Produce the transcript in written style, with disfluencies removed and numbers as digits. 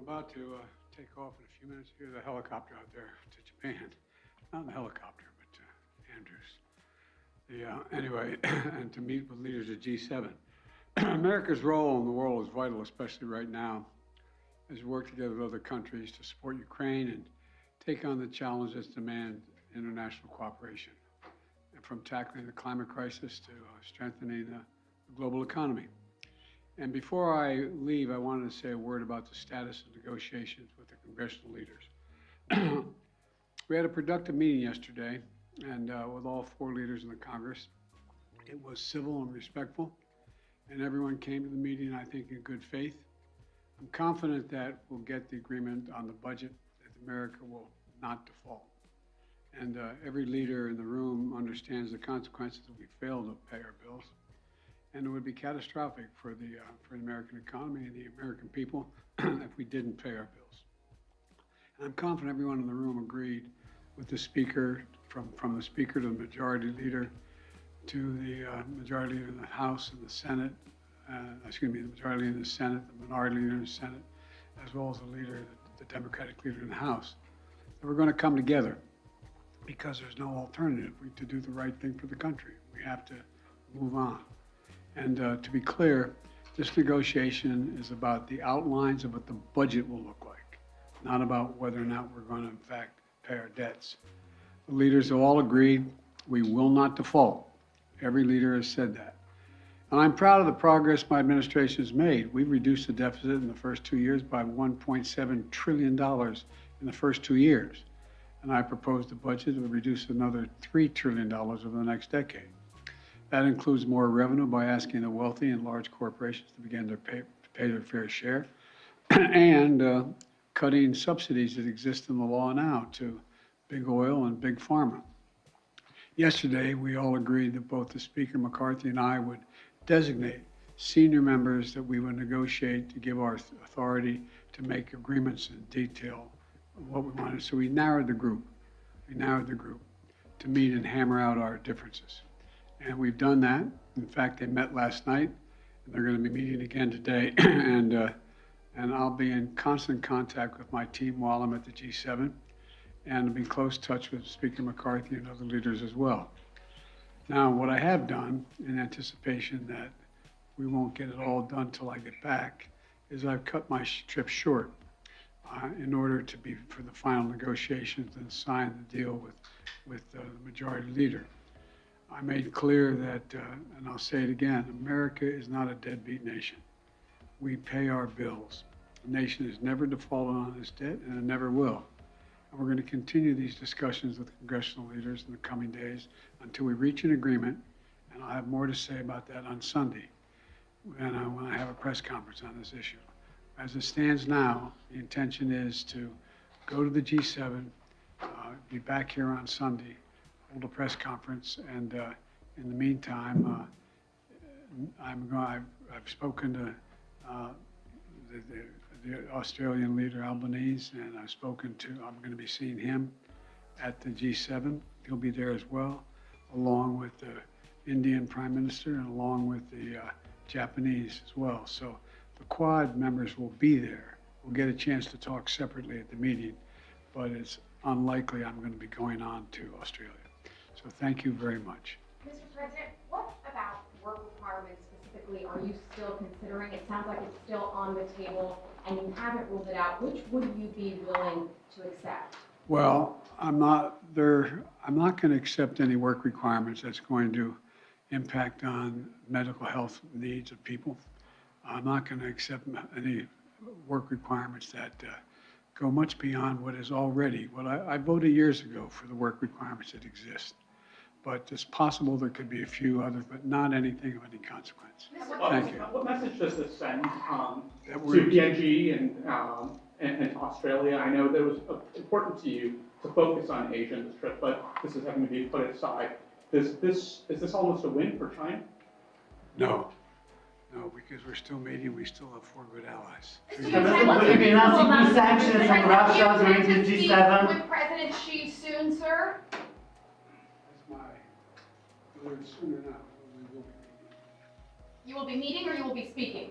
about to take off in a few minutes. Here's a helicopter out there to Japan. Not a helicopter, but Andrews. Anyway, and to meet with leaders of G7. America's role in the world is vital, especially right now, as we work together with other countries to support Ukraine and take on the challenges that demand international cooperation, and from tackling the climate crisis to strengthening the global economy. And before I leave, I wanted to say a word about the status of negotiations with the congressional leaders. We had a productive meeting yesterday, and with all four leaders in the Congress. It was civil and respectful, and everyone came to the meeting, I think, in good faith. I'm confident that we'll get the agreement on the budget, that America will not default. And every leader in the room understands the consequences if we fail to pay our bills. And it would be catastrophic for the American economy and the American people if we didn't pay our bills. And I'm confident everyone in the room agreed with the speaker, from the speaker to the majority leader, to the majority leader in the House and the Senate, the majority leader in the Senate, the minority leader in the Senate, as well as the leader, the Democratic leader in the House, that we're going to come together because there's no alternative to do the right thing for the country. We have to move on. And to be clear, this negotiation is about the outlines of what the budget will look like, not about whether or not we're going to, in fact, pay our debts. The leaders have all agreed we will not default. Every leader has said that. And I'm proud of the progress my administration has made. We've reduced the deficit in the first 2 years by $1.7 trillion in the first 2 years. And I proposed a budget that would reduce another $3 trillion over the next decade. That includes more revenue by asking the wealthy and large corporations to begin to pay their fair share, and cutting subsidies that exist in the law now to big oil and big pharma. Yesterday, we all agreed that both the Speaker McCarthy and I would designate senior members that we would negotiate to give our authority to make agreements in detail of what we wanted. So we narrowed the group. To meet and hammer out our differences. And we've done that. In fact, they met last night, and they're going to be meeting again today. and I'll be in constant contact with my team while I'm at the G7, and I'll be in close touch with Speaker McCarthy and other leaders as well. Now, what I have done, in anticipation that we won't get it all done till I get back, is I've cut my trip short in order to be for the final negotiations and sign the deal with the majority leader. I made clear that, and I'll say it again, America is not a deadbeat nation. We pay our bills. The nation has never defaulted on its debt, and it never will. And we're going to continue these discussions with congressional leaders in the coming days until we reach an agreement, and I'll have more to say about that on Sunday when I have a press conference on this issue. As it stands now, the intention is to go to the G7, be back here on Sunday, hold a press conference, and in the meantime, I've spoken to the Australian leader Albanese, and I'm going to be seeing him at the G7. He'll be there as well, along with the Indian Prime Minister and along with the Japanese as well. So the Quad members will be there. We'll get a chance to talk separately at the meeting, but it's unlikely I'm going to be going on to Australia. So thank you very much. Mr. President, what about work requirements specifically are you still considering? It sounds like it's still on the table and you haven't ruled it out. Which would you be willing to accept? Well, I'm not going to accept any work requirements that's going to impact on medical health needs of people. I'm not going to accept any work requirements that go much beyond what is already. I voted years ago for the work requirements that exist. But it's possible there could be a few others, but not anything of any consequence. Thank you. What message does this send to PNG and to Australia? I know that it was important to you to focus on Asia in this trip, but this is having to be put aside. Is this almost a win for China? No, because we're still meeting. We still have four good allies. Will you be announcing new sanctions from Russia during the G7? With President Xi soon, sir? Whether it's soon or not, we will be meeting. You will be meeting or you will be speaking?